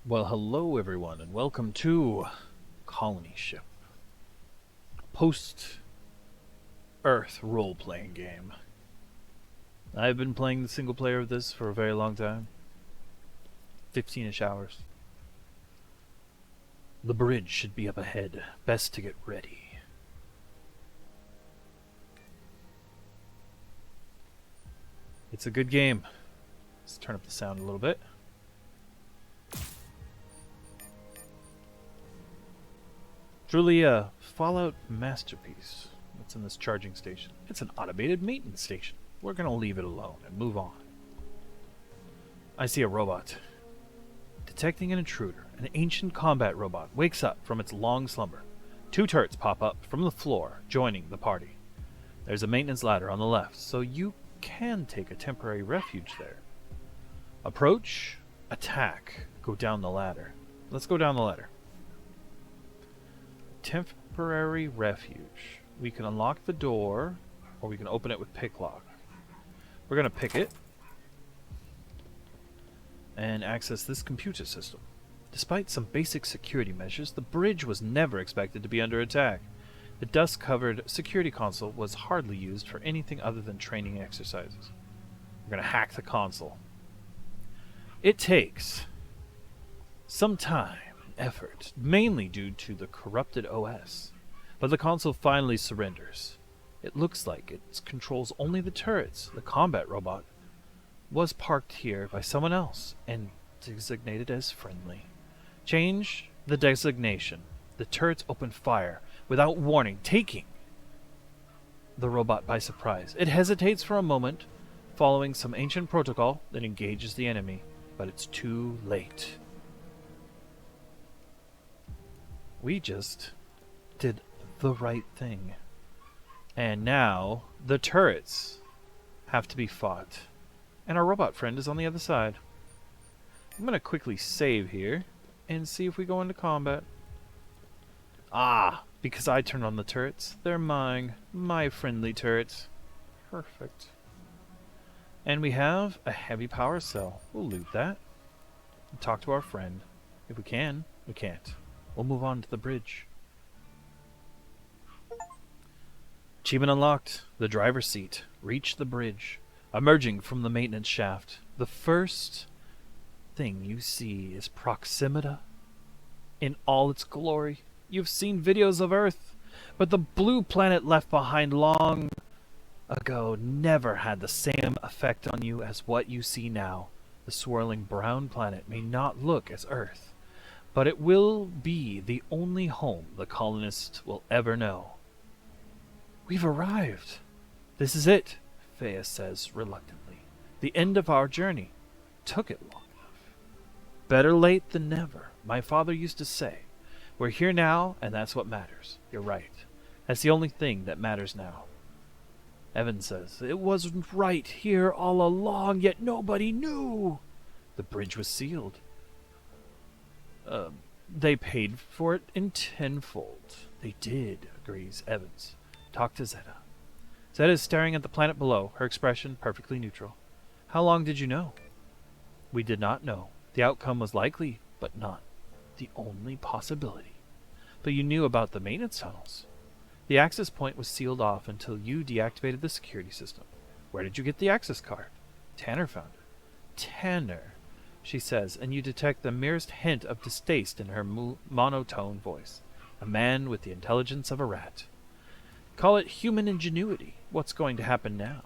Well, hello everyone, and welcome to Colony Ship, post-Earth role-playing game. I've been playing the single player of this for a very long time, 15-ish hours. The bridge should be up ahead, best to get ready. It's a good game. Let's turn up the sound a little bit. Truly a Fallout masterpiece. What's in this charging station? It's an automated maintenance station. We're gonna leave it alone and move on. I see a robot. Detecting an intruder, an ancient combat robot wakes up from its long slumber. Two turrets pop up from the floor, joining the party. There's a maintenance ladder on the left, so you can take a temporary refuge there. Approach, attack, go down the ladder. Let's go down the ladder. Temporary refuge. We can unlock the door, or we can open it with pick lock. We're going to pick it and access this computer system. Despite some basic security measures, the bridge was never expected to be under attack. The dust-covered security console was hardly used for anything other than training exercises. We're going to hack the console. It takes some time and effort, mainly due to the corrupted OS, but the console finally surrenders. It looks like it controls only the turrets. The combat robot was parked here by someone else and designated as friendly. Change the designation. The turrets open fire without warning, taking the robot by surprise. It hesitates for a moment, following some ancient protocol, then engages the enemy, but it's too late. We just did the right thing. And now the turrets have to be fought. And our robot friend is on the other side. I'm going to quickly save here and see if we go into combat. Ah, because I turned on the turrets. They're mine. My friendly turrets. Perfect. And we have a heavy power cell. We'll loot that. And talk to our friend. If we can. We can't. We'll move on to the bridge. Achievement unlocked. The driver's seat. Reach the bridge. Emerging from the maintenance shaft. The first thing you see is Proxima in all its glory. You've seen videos of Earth, but the blue planet left behind long ago never had the same effect on you as what you see now. The swirling brown planet may not look as Earth, but it will be the only home the colonists will ever know. We've arrived. This is it, Thea says reluctantly. The end of our journey. Took it long enough. Better late than never, my father used to say. We're here now, and that's what matters. You're right. That's the only thing that matters now. Evan says, it wasn't right here all along, yet nobody knew. The bridge was sealed. They paid for it in tenfold. They did, agrees Evans. Talk to Zeta. Zeta is staring at the planet below, her expression perfectly neutral. How long did you know? We did not know. The outcome was likely, but not the only possibility. But you knew about the maintenance tunnels. The access point was sealed off until you deactivated the security system. Where did you get the access card? Tanner found it. Tanner, she says, and you detect the merest hint of distaste in her monotone voice. A man with the intelligence of a rat. Call it human ingenuity. What's going to happen now?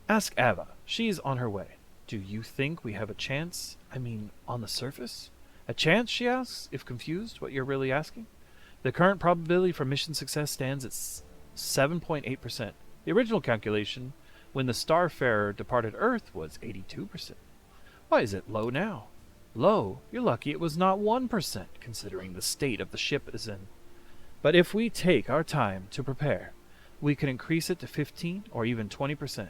Ask Ava. She's on her way. Do you think we have a chance? I mean, on the surface? A chance, she asks, if confused what you're really asking. The current probability for mission success stands at 7.8%. The original calculation, when the Starfarer departed Earth, was 82%. Why is it low now? Low? You're lucky it was not 1%, considering the state of the ship is in. But if we take our time to prepare, we can increase it to 15 or even 20%.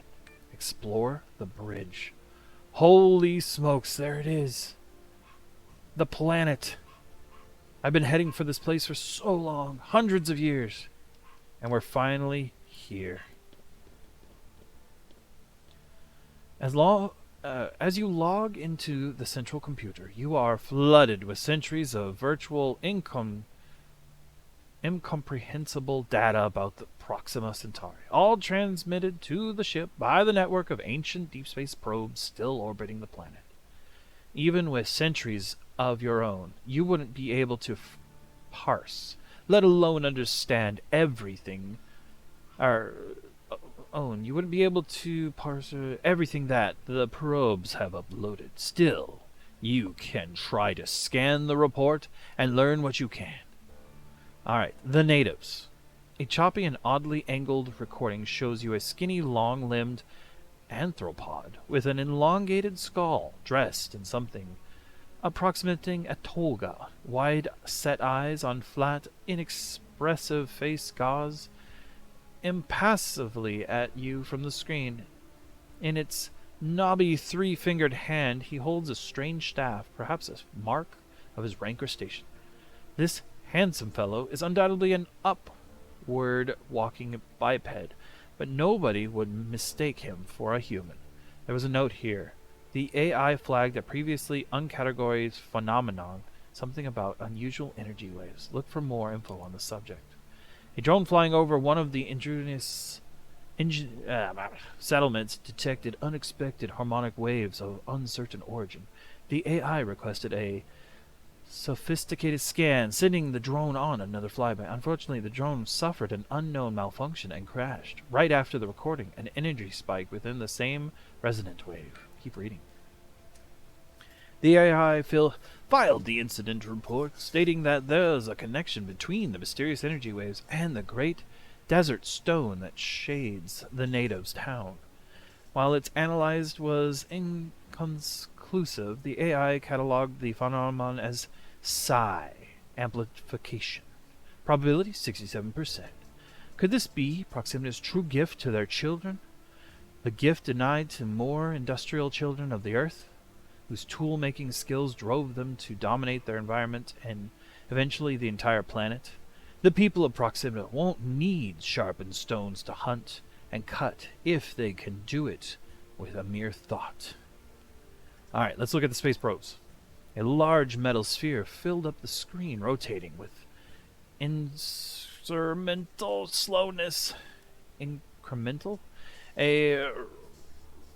Explore the bridge. Holy smokes, there it is. The planet. I've been heading for this place for so long, hundreds of years. And we're finally here. As long As you log into the central computer, you are flooded with centuries of virtual incomprehensible data about the Proxima Centauri, all transmitted to the ship by the network of ancient deep space probes still orbiting the planet. Even with centuries of your own, you wouldn't be able to parse, let alone understand everything, you wouldn't be able to parse everything that the probes have uploaded. Still, you can try to scan the report and learn what you can. Alright, the natives. A choppy and oddly angled recording shows you a skinny, long-limbed anthropod with an elongated skull, dressed in something approximating a toga, wide-set eyes on flat, inexpressive face gaze impassively at you from the screen. In its knobby three-fingered hand, he holds a strange staff, perhaps a mark of his rank or station. This handsome fellow is undoubtedly an upward-walking biped, but nobody would mistake him for a human. There was a note here. The AI flagged a previously uncategorized phenomenon, something about unusual energy waves. Look for more info on the subject. A drone flying over one of the ingenious settlements detected unexpected harmonic waves of uncertain origin. The AI requested a sophisticated scan, sending the drone on another flyby. Unfortunately, the drone suffered an unknown malfunction and crashed. Right after the recording, an energy spike within the same resonant wave. Keep reading. The AI filed the incident report, stating that there's a connection between the mysterious energy waves and the great desert stone that shades the natives' town. While its analysis was inconclusive, the AI cataloged the phenomenon as psi amplification. Probability 67%. Could this be Proximity's true gift to their children? The gift denied to more industrial children of the Earth, whose tool-making skills drove them to dominate their environment and eventually the entire planet? The people of Proxima won't need sharpened stones to hunt and cut if they can do it with a mere thought. Alright, let's look at the space probes. A large metal sphere filled up the screen, rotating with instrumental slowness. Incremental? A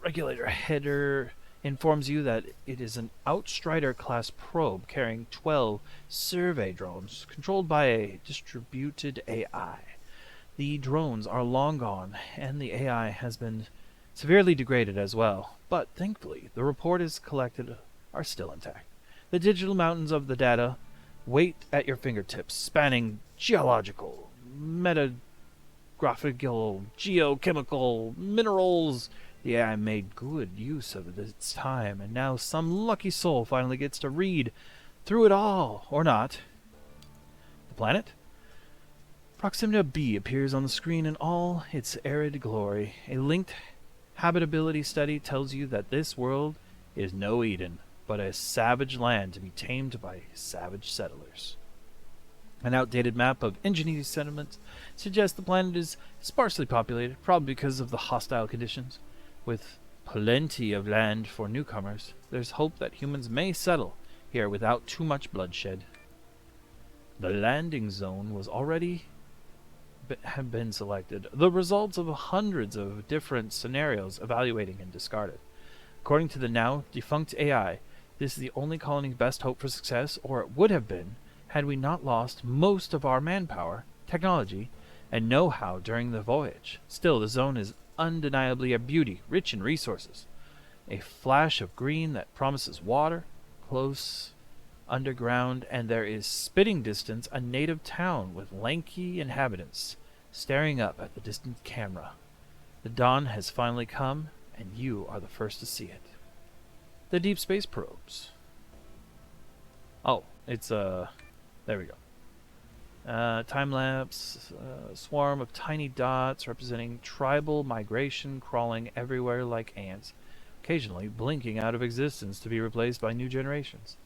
regulator header informs you that it is an Outstrider-class probe carrying 12 survey drones controlled by a distributed AI. The drones are long gone, and the AI has been severely degraded as well, but thankfully the report is collected are still intact. The digital mountains of the data wait at your fingertips, spanning geological, graphical, geochemical, minerals. The AI made good use of its time, and now some lucky soul finally gets to read through it all, or not. The planet? Proximity B appears on the screen in all its arid glory. A linked habitability study tells you that this world is no Eden, but a savage land to be tamed by savage settlers. An outdated map of ingenious settlements suggests the planet is sparsely populated, probably because of the hostile conditions. With plenty of land for newcomers, there's hope that humans may settle here without too much bloodshed. The landing zone was already have been selected, the results of hundreds of different scenarios evaluating and discarded. According to the now defunct AI, this is the only colony's best hope for success, or it would have been had we not lost most of our manpower, technology, and know-how during the voyage. Still, the zone is undeniably a beauty, rich in resources. A flash of green that promises water, close underground, and there is spitting distance a native town with lanky inhabitants staring up at the distant camera. The dawn has finally come, and you are the first to see it. The deep space probes. Oh, it's there we go. Time-lapse, swarm of tiny dots representing tribal migration crawling everywhere like ants, occasionally blinking out of existence to be replaced by new generations.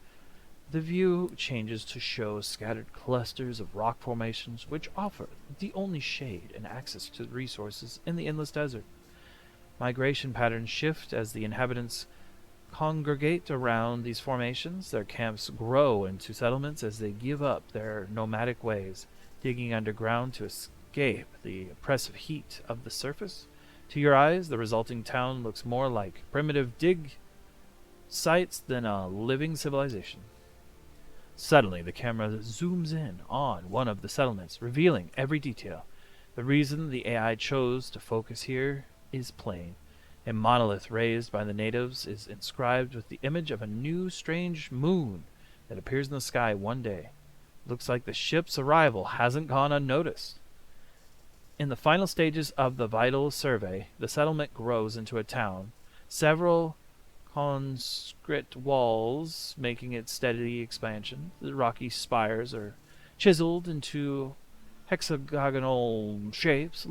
The view changes to show scattered clusters of rock formations which offer the only shade and access to resources in the endless desert. Migration patterns shift as the inhabitants congregate around these formations. Their camps grow into settlements as they give up their nomadic ways, digging underground to escape the oppressive heat of the surface. To your eyes, the resulting town looks more like primitive dig sites than a living civilization. Suddenly, the camera zooms in on one of the settlements, revealing every detail. The reason the AI chose to focus here is plain. A monolith raised by the natives is inscribed with the image of a new strange moon that appears in the sky one day. Looks like the ship's arrival hasn't gone unnoticed. In the final stages of the vital survey, the settlement grows into a town. Several conscript walls making its steady expansion. The rocky spires are chiseled into hexagonal shapes,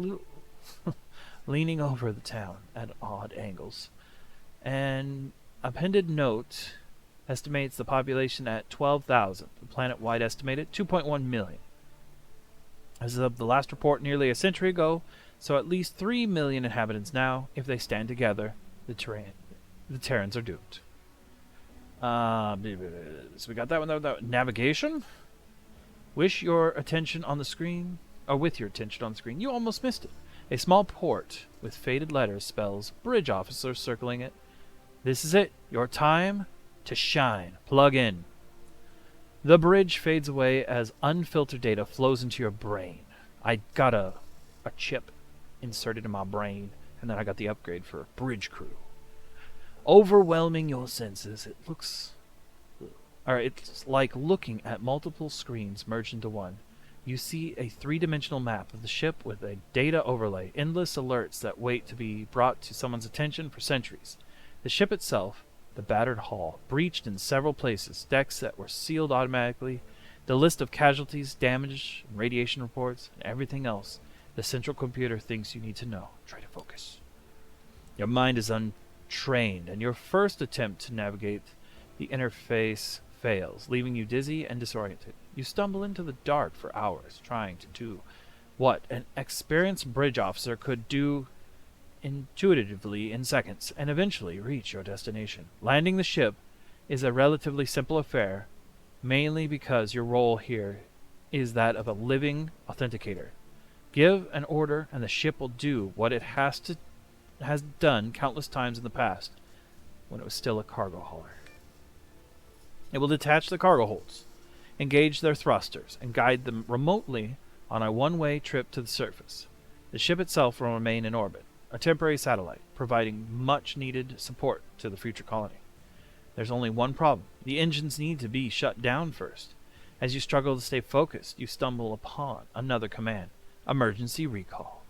leaning over the town at odd angles. An appended note estimates the population at 12,000. The planet-wide estimated 2.1 million. As of the last report nearly a century ago, so at least 3 million inhabitants now. If they stand together, the Terrans are doomed. So we got that one. Navigation? With your attention on the screen, you almost missed it. A small port with faded letters spells bridge officer circling it. This is it. Your time to shine. Plug in. The bridge fades away as unfiltered data flows into your brain. I got a chip inserted in my brain, and then I got the upgrade for bridge crew. Overwhelming your senses, it's like looking at multiple screens merged into one. You see a three-dimensional map of the ship with a data overlay, endless alerts that wait to be brought to someone's attention for centuries. The ship itself, the battered hull, breached in several places, decks that were sealed automatically, the list of casualties, damage, radiation reports, and everything else the central computer thinks you need to know. Try to focus. Your mind is untrained, and your first attempt to navigate the interface fails, leaving you dizzy and disoriented. You stumble into the dark for hours, trying to do what an experienced bridge officer could do intuitively in seconds, and eventually reach your destination. Landing the ship is a relatively simple affair, mainly because your role here is that of a living authenticator. Give an order and the ship will do what it has done countless times in the past, when it was still a cargo hauler. It will detach the cargo holds, engage their thrusters, and guide them remotely on a one-way trip to the surface. The ship itself will remain in orbit, a temporary satellite, providing much-needed support to the future colony. There's only one problem. The engines need to be shut down first. As you struggle to stay focused, you stumble upon another command. Emergency recall.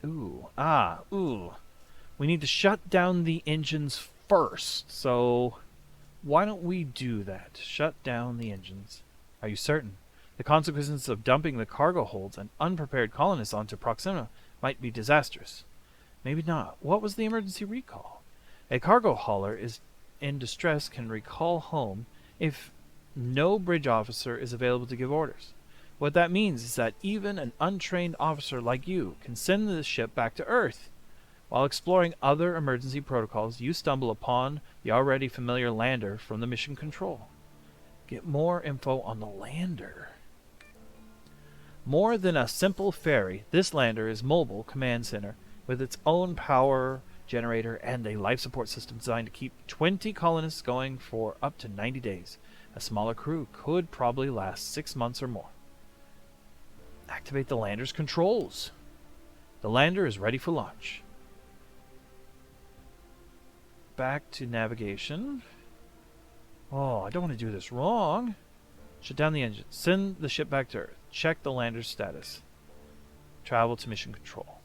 We need to shut down the engines first, so why don't we do that? Shut down the engines. Are you certain? The consequences of dumping the cargo holds and unprepared colonists onto Proxima might be disastrous. Maybe not. What was the emergency recall? A cargo hauler is in distress can recall home if no bridge officer is available to give orders. What that means is that even an untrained officer like you can send the ship back to Earth. While exploring other emergency protocols, you stumble upon the already familiar lander from the mission control. Get more info on the lander. More than a simple ferry, this lander is a mobile command center with its own power generator and a life support system designed to keep 20 colonists going for up to 90 days. A smaller crew could probably last 6 months or more. Activate the lander's controls. The lander is ready for launch. Back to navigation. I don't want to do this wrong. Shut down the engine. Send the ship back to Earth. Check the lander's status. Travel to mission control.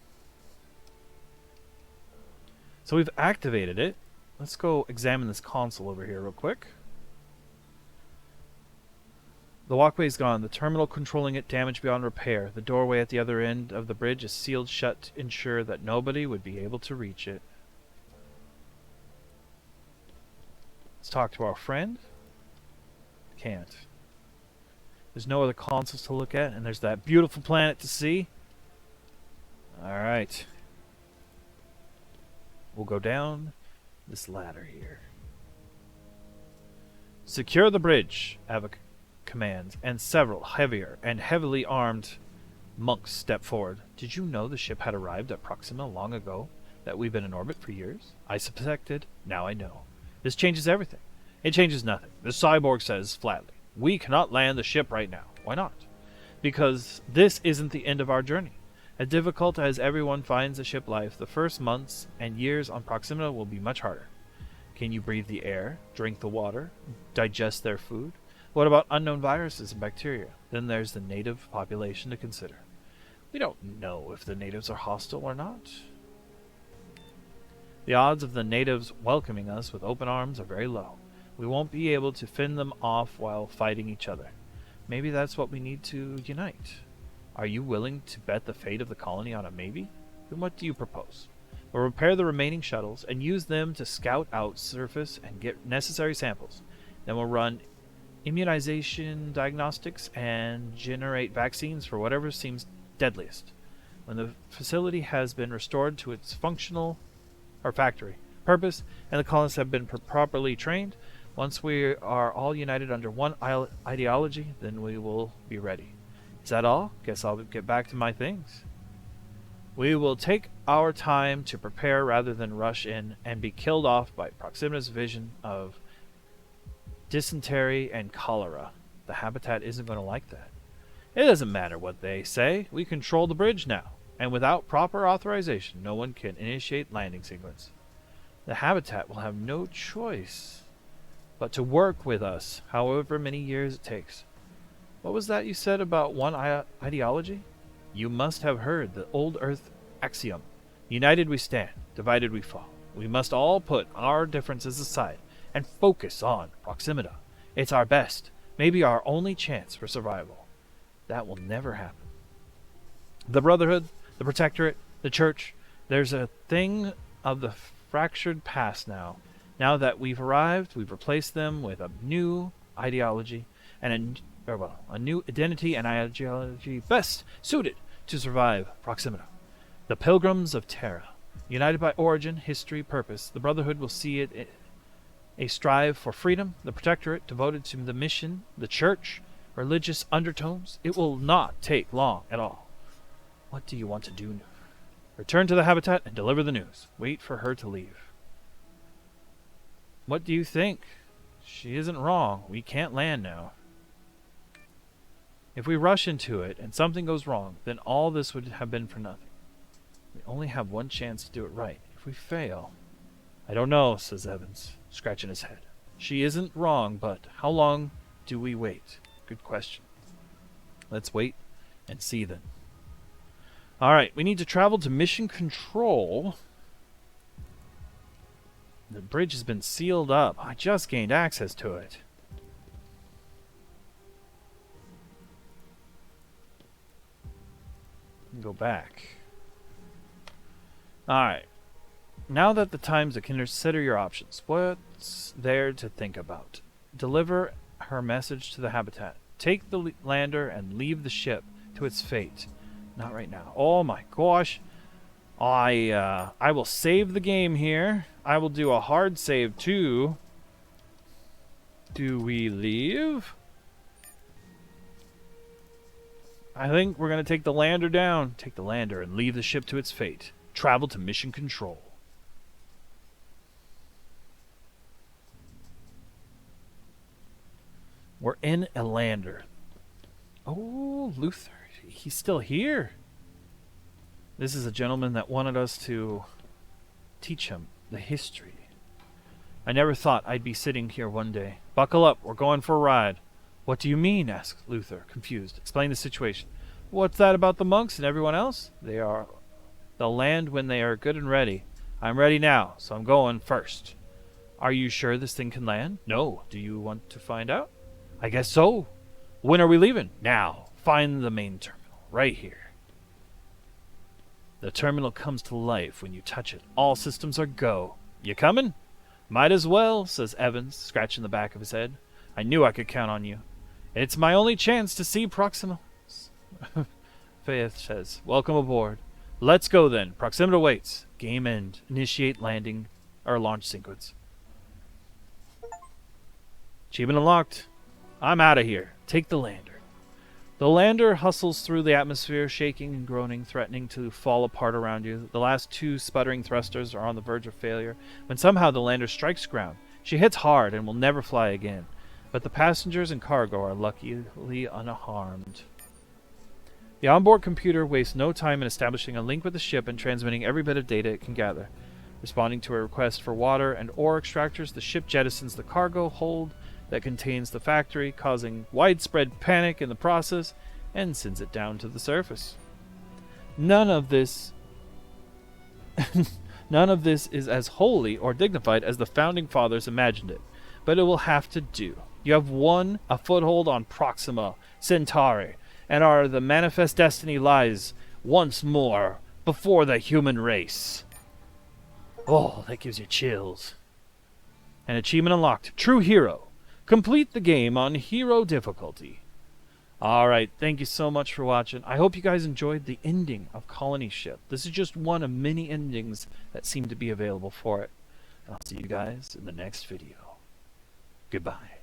So we've activated it. Let's go examine this console over here real quick. The walkway's gone. The terminal controlling it damaged beyond repair. The doorway at the other end of the bridge is sealed shut to ensure that nobody would be able to reach it. Let's talk to our friend. Can't. There's no other consoles to look at, and there's that beautiful planet to see. Alright. We'll go down this ladder here. Secure the bridge, Ava commands, and several heavier and heavily armed monks step forward. Did you know the ship had arrived at Proxima long ago? That we've been in orbit for years? I suspected, now I know. This changes everything. It changes nothing. The cyborg says flatly, we cannot land the ship right now. Why not? Because this isn't the end of our journey. As difficult as everyone finds the ship life, the first months and years on Proxima will be much harder. Can you breathe the air, drink the water, digest their food? What about unknown viruses and bacteria? Then there's the native population to consider. We don't know if the natives are hostile or not. The odds of the natives welcoming us with open arms are very low. We won't be able to fend them off while fighting each other. Maybe that's what we need to unite. Are you willing to bet the fate of the colony on a maybe? Then what do you propose? We'll repair the remaining shuttles and use them to scout out surface and get necessary samples. Then we'll run immunization diagnostics and generate vaccines for whatever seems deadliest. When the facility has been restored to its functional or factory purpose and the colonists have been properly trained, once we are all united under one ideology, then we will be ready. Is that all? Guess I'll get back to my things. We will take our time to prepare rather than rush in and be killed off by Proxima's vision of dysentery and cholera. The habitat isn't going to like that. It doesn't matter what they say. We control the bridge now, and without proper authorization, no one can initiate landing sequence. The habitat will have no choice but to work with us, however many years it takes. What was that you said about one ideology? You must have heard the old Earth axiom. United we stand, divided we fall. We must all put our differences aside and focus on Proxima. It's our best, maybe our only chance for survival. That will never happen. The Brotherhood, the Protectorate, the Church, there's a thing of the fractured past now. Now that we've arrived, we've replaced them with a new ideology and a new identity and ideology best suited to survive Proxima. The Pilgrims of Terra, united by origin, history, purpose, the Brotherhood will see it a strive for freedom, the Protectorate devoted to the mission, the Church, religious undertones. It will not take long at all. What do you want to do? Return to the habitat and deliver the news. Wait for her to leave. What do you think? She isn't wrong. We can't land now. If we rush into it and something goes wrong, then all this would have been for nothing. We only have one chance to do it right. If we fail... I don't know, says Evans, scratching his head. She isn't wrong, but how long do we wait? Good question. Let's wait and see then. Alright, we need to travel to Mission Control. The bridge has been sealed up. I just gained access to it. Go back. Alright. Now that the time's to consider your options, what's there to think about? Deliver her message to the habitat. Take the lander and leave the ship to its fate. Not right now. Oh my gosh. I will save the game here. I will do a hard save too. Do we leave? I think we're going to take the lander down. Take the lander and leave the ship to its fate. Travel to Mission Control. We're in a lander. Oh, Luther. He's still here. This is a gentleman that wanted us to teach him the history. I never thought I'd be sitting here one day. Buckle up. We're going for a ride. What do you mean? Asked Luther, confused. Explain the situation. What's that about the monks and everyone else? They'll land when they are good and ready. I'm ready now, so I'm going first. Are you sure this thing can land? No. Do you want to find out? I guess so. When are we leaving? Now. Find the main terminal. Right here. The terminal comes to life when you touch it. All systems are go. You coming? Might as well, says Evans, scratching the back of his head. I knew I could count on you. It's my only chance to see Proxima. Faith says, welcome aboard. Let's go then. Proxima waits. Game end. Initiate landing. or launch sequence. Achievement unlocked. I'm out of here. Take the lander. The lander hustles through the atmosphere, shaking and groaning, threatening to fall apart around you. The last 2 sputtering thrusters are on the verge of failure, when somehow the lander strikes ground. She hits hard and will never fly again, but the passengers and cargo are luckily unharmed. The onboard computer wastes no time in establishing a link with the ship and transmitting every bit of data it can gather. Responding to a request for water and ore extractors, the ship jettisons the cargo hold that contains the factory, causing widespread panic in the process, and sends it down to the surface. None of this is as holy or dignified as the founding fathers imagined it, but it will have to do. You have won a foothold on Proxima Centauri, and the manifest destiny lies once more before the human race. Oh, that gives you chills. An achievement unlocked. True Hero. Complete the game on Hero difficulty. Alright, thank you so much for watching. I hope you guys enjoyed the ending of Colony Ship. This is just one of many endings that seem to be available for it. And I'll see you guys in the next video. Goodbye.